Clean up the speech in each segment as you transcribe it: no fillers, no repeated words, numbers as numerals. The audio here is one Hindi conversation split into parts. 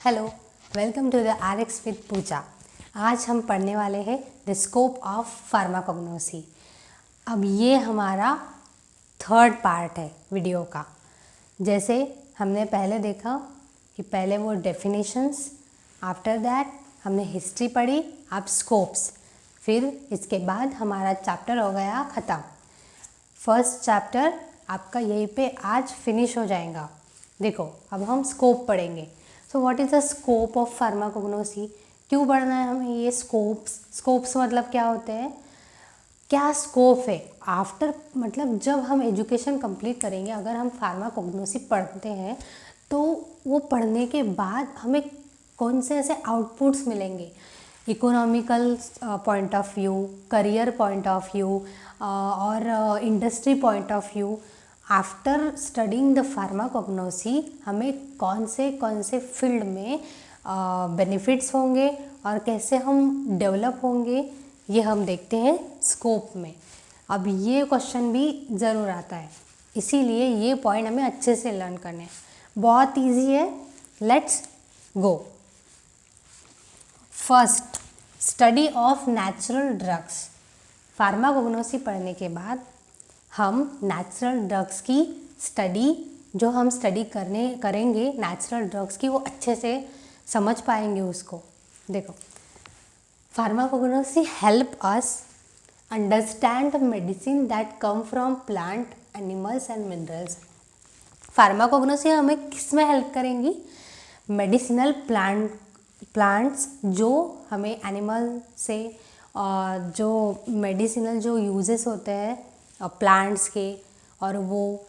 Hello, welcome to the RX with Pooja. आज हम पढ़ने वाले हैं द स्कोप ऑफ फार्माकोग्नोसी। अब ये हमारा थर्ड पार्ट है वीडियो का। जैसे हमने पहले देखा कि पहले वो डेफिनेशंस, आफ्टर दैट हमने हिस्ट्री पढ़ी, अब स्कोप्स, फिर इसके बाद हमारा चैप्टर हो गया ख़त्म। फर्स्ट चैप्टर आपका यहीं पे आज फिनिश हो जाएगा। देखो अब हम स्कोप पढ़ेंगे। So what is the scope of pharmacognosy? क्यों पढ़ना है हमें ये स्कोप्स मतलब क्या होते हैं, क्या स्कोप है आफ्टर, मतलब जब हम एजुकेशन कंप्लीट करेंगे, अगर हम फार्माकोग्नोसी पढ़ते हैं तो वो पढ़ने के बाद हमें कौन से ऐसे आउटपुट्स मिलेंगे, economical point of view, career point of view और industry point of view. After studying the pharmacognosy हमें कौन से फील्ड में बेनिफिट्स होंगे और कैसे हम डेवलप होंगे, ये हम देखते हैं स्कोप में। अब ये क्वेश्चन भी ज़रूर आता है, इसीलिए ये पॉइंट हमें अच्छे से लर्न करने हैं। बहुत इजी है, let's go. First, study of natural drugs. Pharmacognosy पढ़ने के बाद हम नेचुरल ड्रग्स की स्टडी, जो हम स्टडी करेंगे नेचुरल ड्रग्स की, वो अच्छे से समझ पाएंगे उसको। देखो, pharmacognosy help us understand medicine that come from plant, animals and minerals. Pharmacognosy हमें किस में हेल्प करेंगी? मेडिसिनल प्लांट्स जो हमें एनिमल से जो मेडिसिनल जो यूजेस होते हैं प्लांट्स के, और वो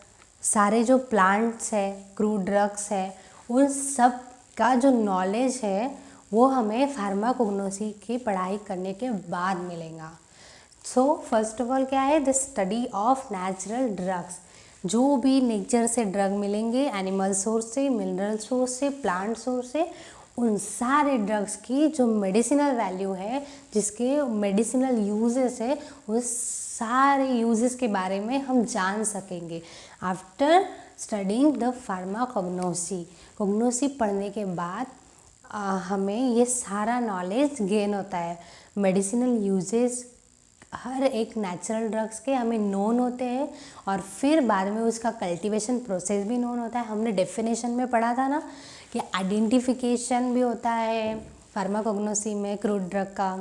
सारे जो प्लांट्स है, क्रूड ड्रग्स है, उन सब का जो नॉलेज है वो हमें फार्माकोग्नोसी की पढ़ाई करने के बाद मिलेगा। सो फर्स्ट ऑफ ऑल क्या है? The study of natural drugs. जो भी नेचर से ड्रग मिलेंगे, एनिमल सोर्स से, मिनरल सोर्स से, प्लांट सोर्स से, उन सारे ड्रग्स की जो मेडिसिनल वैल्यू है, जिसके मेडिसिनल यूजेस है, उस सारे यूजेस के बारे में हम जान सकेंगे आफ्टर स्टडिंग द फार्माकोग्नोसी। कोग्नोसी पढ़ने के बाद हमें ये सारा नॉलेज गेन होता है। मेडिसिनल यूजेस हर एक नेचुरल ड्रग्स के हमें नोन होते हैं, और फिर बाद में उसका कल्टीवेशन प्रोसेस भी नोन होता है। हमने डेफिनेशन में पढ़ा था ना कि आइडेंटिफिकेशन भी होता है फार्माकोग्नोसी में क्रूड ड्रग का,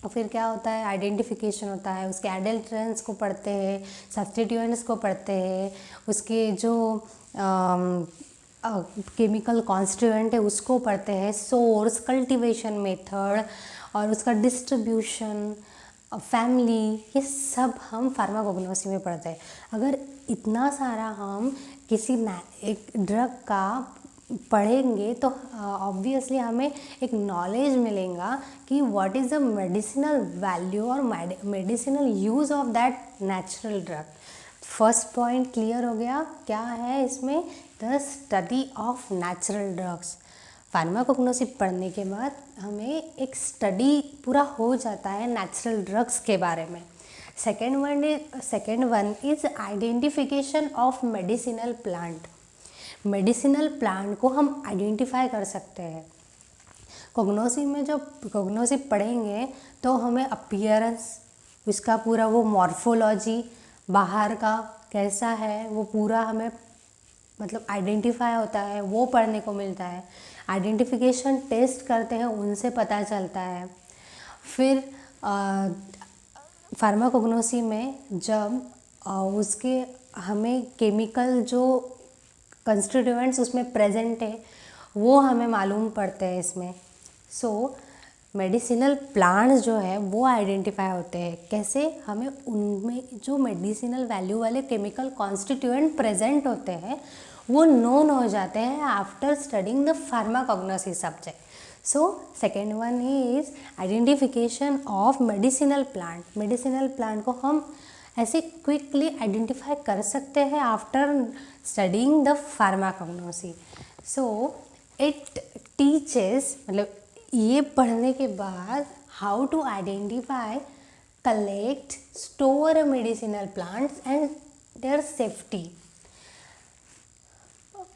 और फिर क्या होता है? आइडेंटिफिकेशन होता है, उसके एडल्ट्रेंट्स को पढ़ते हैं, सब्स्टिट्यूएंट्स को पढ़ते हैं, उसके जो केमिकल कॉन्स्टिट्यूएंट है उसको पढ़ते हैं, सोर्स, कल्टीवेशन मेथड और उसका डिस्ट्रीब्यूशन, फैमिली, ये सब हम फार्माकोग्नोसी में पढ़ते हैं। अगर इतना सारा हम किसी एक ड्रग का पढ़ेंगे तो ऑब्वियसली हमें एक नॉलेज मिलेगा कि what is the medicinal value और medicinal use of that natural drug. First point clear हो गया, क्या है इसमें? The study of natural drugs. Pharmacognosy पढ़ने के बाद हमें एक स्टडी पूरा हो जाता है नेचुरल ड्रग्स के बारे में। Second one is identification of medicinal plant. Medicinal plant को हम आइडेंटिफाई कर सकते हैं। कोग्नोसी में जब कोग्नोसी पढ़ेंगे तो हमें अपीयरेंस, उसका पूरा वो मॉर्फोलॉजी, बाहर का कैसा है वो पूरा हमें मतलब आइडेंटिफाई होता है, वो पढ़ने को मिलता है। आइडेंटिफिकेशन टेस्ट करते हैं, उनसे पता चलता है। फिर फार्माकोग्नोसी में जब उसके हमें केमिकल जो कंस्टिट्यूएंट्स उसमें प्रेजेंट है वो हमें मालूम पड़ते हैं इसमें। सो मेडिसिनल प्लांट्स जो है वो आइडेंटिफाई होते हैं। कैसे? हमें उनमें जो मेडिसिनल वैल्यू वाले केमिकल कॉन्स्टिट्यूएंट प्रेजेंट होते हैं वो नोन हो जाते हैं after studying the pharmacognosy subject. So second one is identification of medicinal plant. Medicinal plant को हम ऐसे क्विकली आइडेंटिफाई कर सकते हैं after studying the pharmacognosy. So it teaches, मतलब ये पढ़ने के बाद how to identify, collect, store medicinal plants and their safety.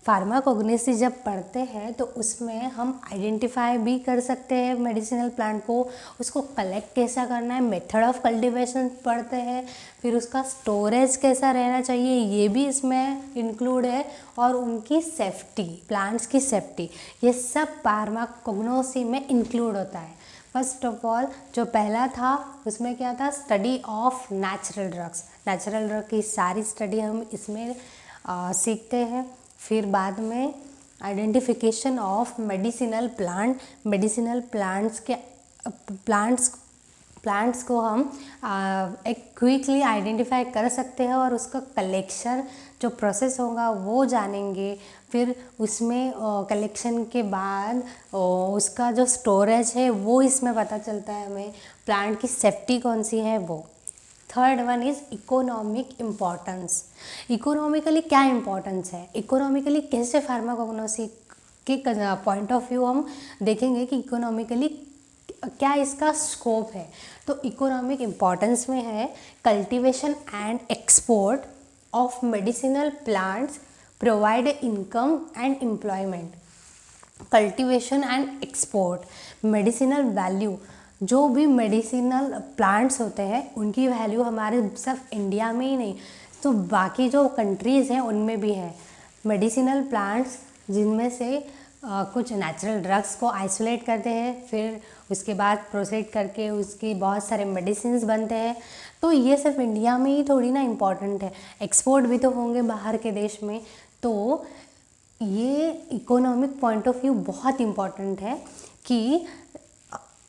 Pharmacognosy जब पढ़ते हैं तो उसमें हम आइडेंटिफाई भी कर सकते हैं मेडिसिनल प्लांट को, उसको कलेक्ट कैसा करना है, मेथड ऑफ कल्टीवेशन पढ़ते हैं, फिर उसका स्टोरेज कैसा रहना चाहिए ये भी इसमें इंक्लूड है, और उनकी सेफ्टी, प्लांट्स की सेफ्टी, ये सब फार्माकोग्नोसी में इंक्लूड होता है। फर्स्ट ऑफ ऑल जो पहला था उसमें क्या था, study of natural drugs. Natural drug की सारी स्टडी हम इसमें सीखते हैं। फिर बाद में identification of medicinal plant, medicinal plants को हम एक क्विकली आइडेंटिफाई कर सकते हैं और उसका कलेक्शन जो प्रोसेस होगा वो जानेंगे। फिर उसमें कलेक्शन के बाद उसका जो स्टोरेज है वो इसमें पता चलता है हमें, प्लांट की सेफ्टी कौन सी है वो। Third one is economic importance. Economically क्या इम्पोर्टेंस है, इकोनॉमिकली कैसे फार्माकोग्नोसी के पॉइंट ऑफ व्यू हम देखेंगे कि इकोनॉमिकली क्या इसका स्कोप है। तो इकोनॉमिक इम्पॉर्टेंस में है cultivation and export of medicinal plants provide income and employment. Cultivation and export, medicinal value, जो भी मेडिसिनल प्लांट्स होते हैं उनकी वैल्यू हमारे सिर्फ इंडिया में ही नहीं तो बाकी जो कंट्रीज़ हैं उनमें भी है। मेडिसिनल प्लांट्स जिनमें से कुछ नेचुरल ड्रग्स को आइसोलेट करते हैं, फिर उसके बाद प्रोसेस करके उसकी बहुत सारे मेडिसिन्स बनते हैं, तो ये सिर्फ इंडिया में ही थोड़ी ना इम्पॉर्टेंट है, एक्सपोर्ट भी तो होंगे बाहर के देश में। तो ये इकोनॉमिक पॉइंट ऑफ व्यू बहुत इम्पॉर्टेंट है कि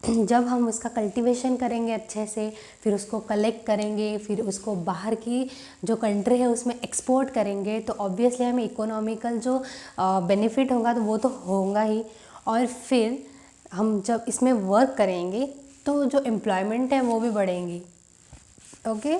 जब हम उसका कल्टीवेशन करेंगे अच्छे से, फिर उसको कलेक्ट करेंगे, फिर उसको बाहर की जो कंट्री है उसमें एक्सपोर्ट करेंगे, तो ऑब्वियसली हमें इकोनॉमिकल जो बेनिफिट होगा तो वो तो होगा ही, और फिर हम जब इसमें वर्क करेंगे तो जो एम्प्लॉयमेंट है वो भी बढ़ेंगी। ओके,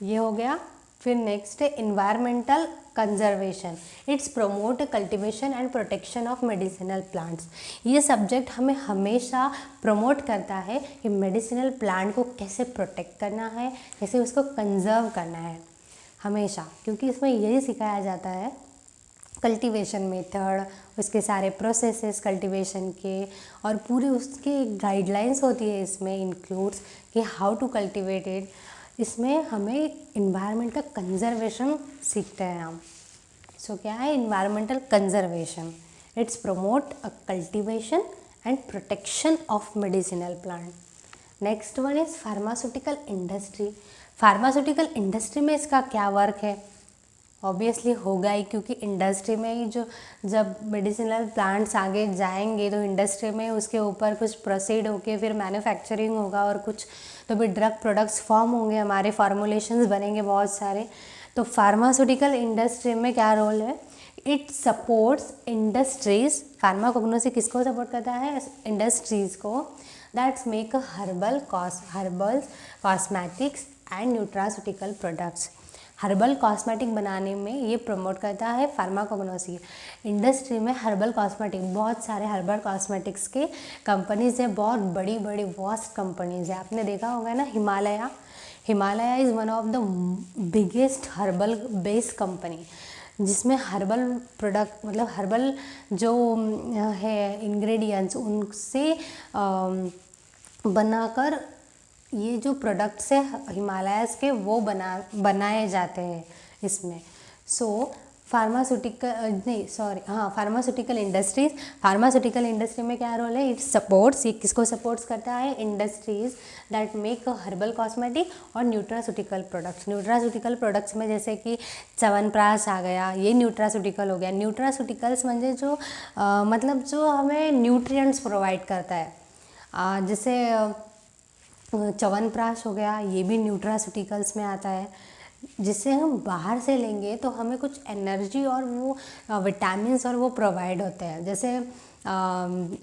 ये हो गया। फिर नेक्स्ट है environmental conservation, it's promote cultivation and protection of medicinal plants. ये सब्जेक्ट हमें हमेशा प्रमोट करता है कि मेडिसिनल प्लांट को कैसे प्रोटेक्ट करना है, कैसे उसको कंजर्व करना है हमेशा, क्योंकि इसमें यही सिखाया जाता है कल्टीवेशन मेथड, उसके सारे प्रोसेसेस कल्टीवेशन के, और पूरी उसकी गाइडलाइंस होती है इसमें इंक्लूड्स कि हाउ टू कल्टीवेट इट। इसमें हमें इन्वायरमेंट का कंजर्वेशन सीखते हैं हम। सो क्या है environmental conservation, it's promote a cultivation and protection of medicinal plant. Next one is pharmaceutical industry. Pharmaceutical industry में इसका क्या वर्क है, ऑब्वियसली होगा ही, क्योंकि इंडस्ट्री में ही जो जब मेडिसिनल प्लांट्स आगे जाएंगे तो इंडस्ट्री में उसके ऊपर कुछ प्रोसीड होके फिर मैन्युफैक्चरिंग होगा और कुछ तो फिर ड्रग प्रोडक्ट्स फॉर्म होंगे, हमारे फार्मूलेशंस बनेंगे बहुत सारे। तो फार्मास्यूटिकल इंडस्ट्री में क्या रोल है, इट सपोर्ट्स इंडस्ट्रीज। फार्माकोग्नोसी किसको सपोर्ट करता है, इंडस्ट्रीज़ को, that's make herbal cosmetics and nutraceutical products. Herbal cosmetic बनाने में ये प्रमोट करता है फार्माकोग्नोसी। इंडस्ट्री में हर्बल कॉस्मेटिक, बहुत सारे हर्बल कॉस्मेटिक्स के कंपनीज़ हैं, बहुत बड़ी बड़ी वास्ट कंपनीज़ है। आपने देखा होगा ना Himalaya is one of the biggest herbal based company, जिसमें हर्बल प्रोडक्ट मतलब हर्बल जो है इंग्रेडिएंट्स उनसे बनाकर ये जो प्रोडक्ट्स है हिमालयाज़ के वो बनाए जाते हैं इसमें। सो फार्मास्यूटिकल इंडस्ट्री में क्या रोल है, इट सपोर्ट्स, ये किसको सपोर्ट्स करता है, industries that make herbal cosmetic और न्यूट्रास्यूटिकल प्रोडक्ट्स। न्यूट्रास्यूटिकल प्रोडक्ट्स में जैसे कि च्यवनप्राश आ गया, ये न्यूट्रास्यूटिकल हो गया। न्यूट्रास्यूटिकल्स म्हणजे जो मतलब जो हमें न्यूट्रिएंट्स प्रोवाइड करता है, जैसे च्यवनप्राश हो गया, ये भी न्यूट्रास्यूटिकल्स में आता है, जिससे हम बाहर से लेंगे तो हमें कुछ एनर्जी और वो विटामिन्स और वो प्रोवाइड होते हैं। जैसे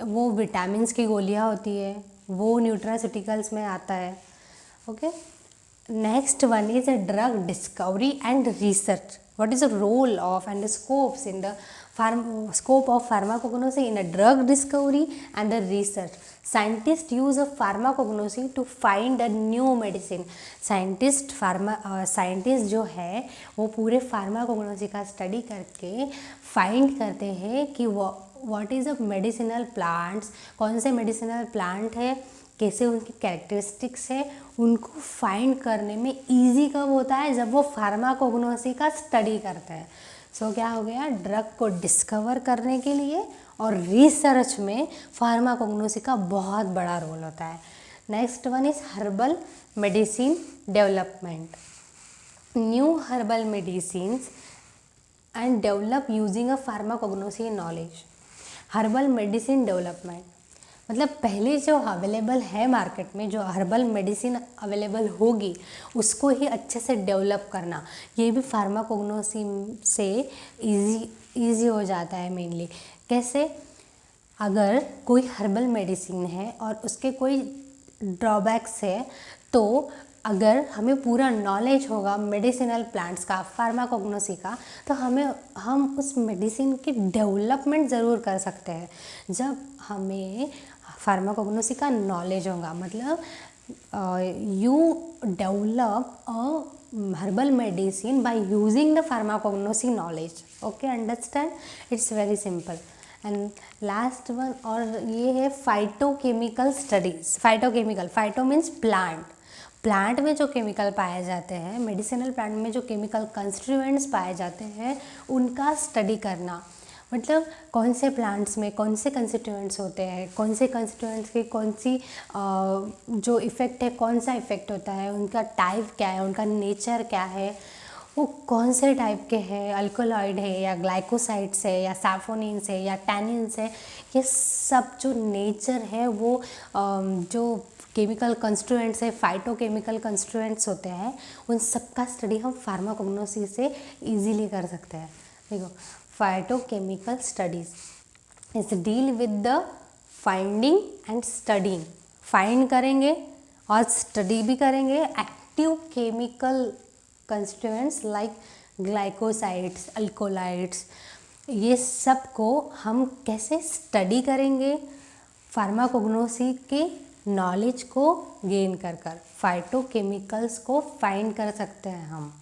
वो विटामिन्स की गोलियां होती है, वो न्यूट्रास्यूटिकल्स में आता है। Okay, next one is drug discovery and research. What is the role of and scopes in the Scope of pharmacognosy in a drug discovery and the research. Scientists use a pharmacognosy to find a new medicine. Scientist जो है वो पूरे फार्माकोग्नोसी का स्टडी करके फाइंड करते हैं कि what is a medicinal plants, कौन से मेडिसिनल प्लांट है, कैसे उनकी कैरेक्टरिस्टिक्स है, उनको फाइंड करने में इजी कब होता है, जब वो फार्माकोग्नोसी का स्टडी करते हैं. सो क्या हो गया, ड्रग को डिस्कवर करने के लिए और रिसर्च में फार्माकोग्नोसी का बहुत बड़ा रोल होता है. Next one is herbal medicine development. New herbal medicines and develop using a pharmacognosy knowledge. Herbal medicine development मतलब पहले जो अवेलेबल है मार्केट में, जो हर्बल मेडिसिन अवेलेबल होगी उसको ही अच्छे से डेवलप करना, ये भी फार्माकोग्नोसी से इजी हो जाता है. मेनली कैसे, अगर कोई हर्बल मेडिसिन है और उसके कोई ड्रॉबैक्स है, तो अगर हमें पूरा नॉलेज होगा मेडिसिनल प्लांट्स का, फार्माकोग्नोसी का, तो हम उस मेडिसिन की डेवलपमेंट ज़रूर कर सकते हैं. जब हमें फार्माकोग्नोसी का नॉलेज होगा, मतलब you develop a herbal medicine by using the pharmacognosy knowledge. Okay, understand, it's very simple. And last one, और ये है phytochemical studies. Phyto means plant में जो केमिकल पाए जाते हैं, मेडिसिनल प्लांट में जो केमिकल कंस्टिट्यूएंट्स पाए जाते हैं, उनका स्टडी करना. मतलब कौन से प्लांट्स में कौन से कंस्टिट्यूएंट्स होते हैं, कौन से कंस्टिट्यूएंट्स की कौन सी जो इफ़ेक्ट है, कौन सा इफ़ेक्ट होता है, उनका टाइप क्या है, उनका नेचर क्या है, वो कौन से टाइप के हैं, अल्कोलॉइड है या ग्लाइकोसाइड्स है या सैफोनिन्स है या टैनिन्स है, ये सब जो नेचर है वो जो केमिकल कंस्टिट्यूएंट्स है, फाइटोकेमिकल कंस्टिट्यूएंट्स होते हैं, उन सब का स्टडी हम फार्माकोग्नोसी से इजीली कर सकते हैं. देखो, phytochemical studies is deal with the finding and studying. Find करेंगे और स्टडी भी करेंगे active chemical constituents like glycosides, alkaloids, ये सब को हम कैसे स्टडी करेंगे, फार्माकोग्नोसी के नॉलेज को गेन कर फाइटोकेमिकल्स को फाइंड कर सकते हैं हम.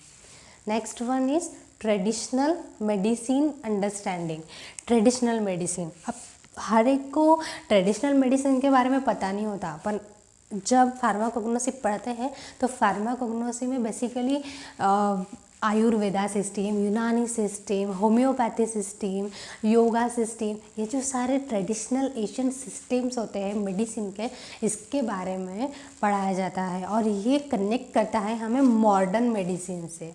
Next one is traditional medicine understanding. Traditional medicine, अब हर एक को ट्रेडिशनल मेडिसिन के बारे में पता नहीं होता, पर जब फार्माकोग्नोसी पढ़ते हैं तो फार्माकोग्नोसी में बेसिकली आयुर्वेदा सिस्टम, यूनानी system, homeopathy system, yoga system, ये जो सारे ट्रेडिशनल एशियन सिस्टम्स होते हैं मेडिसिन के, इसके बारे में पढ़ाया जाता है और ये कनेक्ट करता है हमें मॉडर्न मेडिसिन से.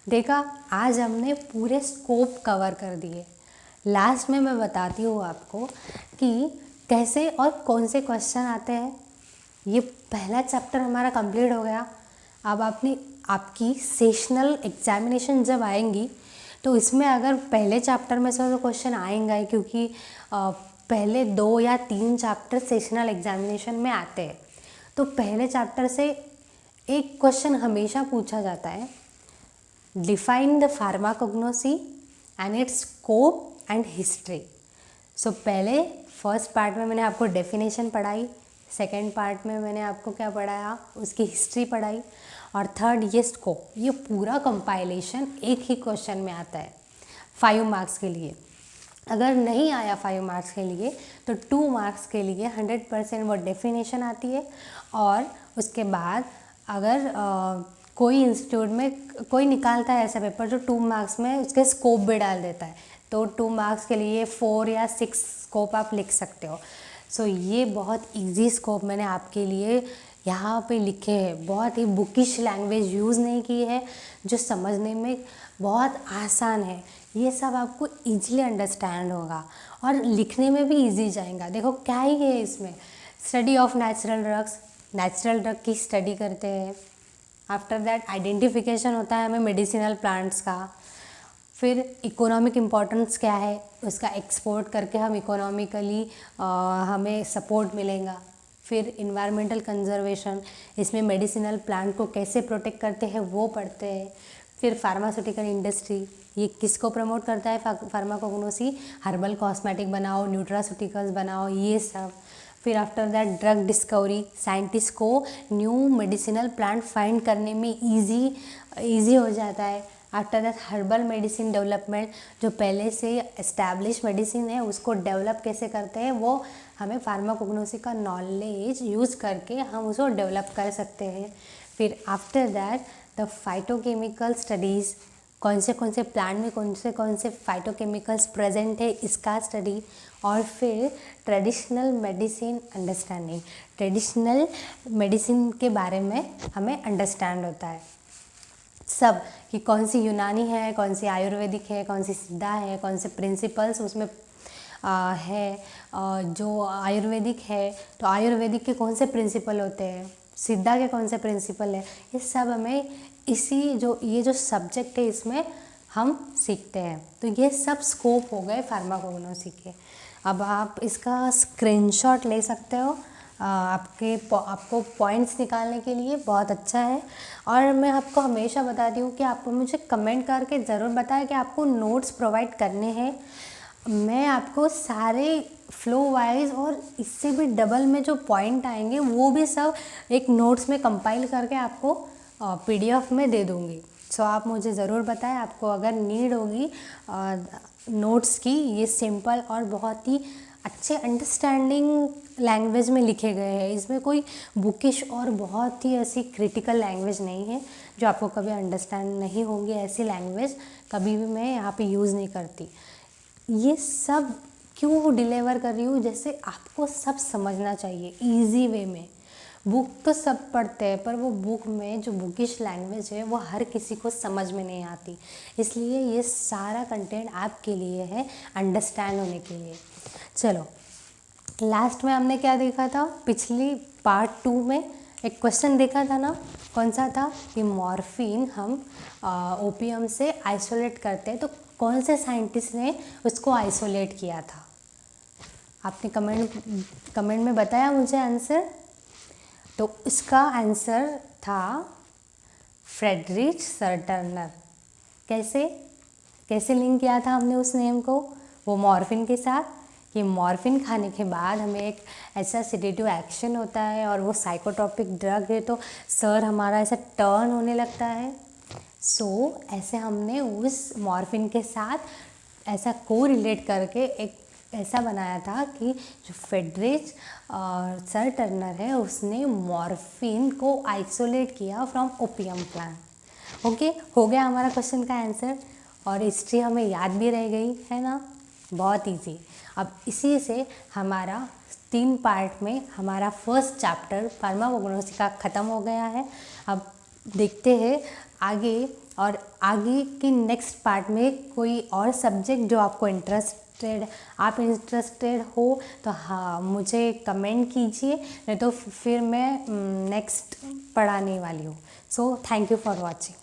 देखा, आज हमने पूरे स्कोप कवर कर दिए. लास्ट में मैं बताती हूँ आपको कि कैसे और कौन से क्वेश्चन आते हैं. ये पहला चैप्टर हमारा कंप्लीट हो गया. अब आपकी सेशनल एग्जामिनेशन जब आएंगी तो इसमें अगर पहले चैप्टर में से तो क्वेश्चन आएंगे, क्योंकि पहले 2 या 3 चैप्टर सेशनल एग्जामिनेशन में आते हैं, तो पहले चैप्टर से एक क्वेश्चन हमेशा पूछा जाता है, define the pharmacognosy and its scope and history. So पहले फर्स्ट पार्ट में मैंने आपको डेफिनेशन पढ़ाई, सेकेंड पार्ट में मैंने आपको क्या पढ़ाया, उसकी हिस्ट्री पढ़ाई, और थर्ड ये स्कोप. ये पूरा कंपाइलेशन एक ही क्वेश्चन में आता है 5 मार्क्स के लिए. अगर नहीं आया 5 मार्क्स के लिए तो 2 मार्क्स के लिए 100% वो डेफिनेशन आती है. और उसके बाद अगर कोई इंस्टीट्यूट में कोई निकालता है ऐसा पेपर जो 2 मार्क्स में उसके स्कोप भी डाल देता है, तो 2 मार्क्स के लिए 4 या 6 स्कोप आप लिख सकते हो. सो ये बहुत इजी स्कोप मैंने आपके लिए यहाँ पे लिखे हैं. बहुत ही बुकिश लैंग्वेज यूज़ नहीं की है, जो समझने में बहुत आसान है. ये सब आपको इजीली अंडरस्टैंड होगा और लिखने में भी इजी जाएगा. देखो क्या ही है इसमें, study of natural drugs, natural drug की स्टडी करते हैं. आफ्टर दैट आइडेंटिफिकेशन होता है हमें मेडिसिनल प्लांट्स का. फिर इकोनॉमिक इम्पोर्टेंस क्या है, उसका एक्सपोर्ट करके हम इकोनॉमिकली हमें सपोर्ट मिलेगा. फिर इन्वायरमेंटल कंजर्वेशन, इसमें मेडिसिनल प्लांट को कैसे प्रोटेक्ट करते हैं वो पढ़ते हैं. फिर फार्मास्यूटिकल इंडस्ट्री, ये किसको प्रमोट करता है फार्माकोग्नोसी? हर्बल कॉस्मेटिक बनाओ, न्यूट्रास्यूटिकल्स बनाओ, ये सब। फिर after that drug discovery, scientist को न्यू मेडिसिनल प्लांट फाइंड करने में ईजी हो जाता है। After that herbal medicine development, जो पहले से एस्टैब्लिश मेडिसिन है उसको डेवलप कैसे करते हैं, वो हमें फार्माकोग्नोसी का नॉलेज यूज़ करके हम उसको डेवलप कर सकते हैं। फिर after that the phytochemical studies, कौन से प्लांट में कौन से फाइटोकेमिकल्स प्रेजेंट है, इसका स्टडी। और फिर traditional medicine understanding, traditional medicine के बारे में हमें अंडरस्टैंड होता है सब, कि कौन सी यूनानी है, कौन सी आयुर्वेदिक है, कौन सी सिद्धा है, कौन से प्रिंसिपल्स उसमें है। जो आयुर्वेदिक है तो आयुर्वेदिक के कौन से प्रिंसिपल होते हैं, सिद्धा के कौन से प्रिंसिपल है, ये सब हमें ये जो सब्जेक्ट है इसमें हम सीखते हैं। तो ये सब स्कोप हो गए फार्माकोग्नोसी के। अब आप इसका स्क्रीनशॉट ले सकते हो आपको पॉइंट्स निकालने के लिए, बहुत अच्छा है। और मैं आपको हमेशा बताती हूँ कि आपको मुझे कमेंट करके ज़रूर बताएं कि आपको नोट्स प्रोवाइड करने हैं। मैं आपको सारे फ्लो वाइज और इससे भी डबल में जो पॉइंट आएंगे वो भी सब एक नोट्स में कंपाइल करके आपको PDF में दे दूँगी। सो आप मुझे ज़रूर बताएं आपको अगर नीड होगी नोट्स की। ये सिंपल और बहुत ही अच्छे अंडरस्टैंडिंग लैंग्वेज में लिखे गए हैं। इसमें कोई बुकिश और बहुत ही ऐसी क्रिटिकल लैंग्वेज नहीं है जो आपको कभी अंडरस्टैंड नहीं होंगी। ऐसी लैंग्वेज कभी भी मैं यहाँ पे यूज़ नहीं करती। ये सब क्यों डिलीवर कर रही हूँ, जैसे आपको सब समझना चाहिए ईजी वे में। बुक तो सब पढ़ते हैं पर वो बुक में जो बुकिश लैंग्वेज है वो हर किसी को समझ में नहीं आती, इसलिए ये सारा कंटेंट आपके लिए है अंडरस्टैंड होने के लिए। चलो लास्ट में हमने क्या देखा था, पिछली पार्ट 2 में एक क्वेश्चन देखा था ना, कौन सा था कि मॉर्फिन हम ओपियम से आइसोलेट करते हैं, तो कौन से साइंटिस्ट ने उसको आइसोलेट किया था? आपने कमेंट में बताया मुझे आंसर। तो इसका आंसर था फ्रेडरिक सर्टनर। कैसे लिंक किया था हमने उस नेम को? वो मॉर्फिन के साथ। ये मॉर्फिन खाने के बाद हमें एक ऐसा सेडेटिव एक्शन होता है और वो साइकोट्रोपिक ड्रग है, तो सर हमारा ऐसा टर्न होने लगता है। सो ऐसे हमने उस मॉर्फिन के साथ ऐसा को रिलेट करके एक ऐसा बनाया था कि जो फ्रेडरिक सर्टनर है उसने मॉर्फिन को आइसोलेट किया फ्रॉम ओपियम प्लांट। ओके, हो गया हमारा क्वेश्चन का आंसर और हिस्ट्री हमें याद भी रह गई है ना, बहुत इजी। अब इसी से हमारा 3 पार्ट में हमारा फर्स्ट चैप्टर फार्माकोग्नोसी का ख़त्म हो गया है। अब देखते हैं आगे, और आगे की नेक्स्ट पार्ट में कोई और सब्जेक्ट जो आपको आप इंटरेस्टेड हो तो हाँ मुझे कमेंट कीजिए, नहीं तो फिर मैं नेक्स्ट पढ़ाने वाली हूँ। So thank you for watching.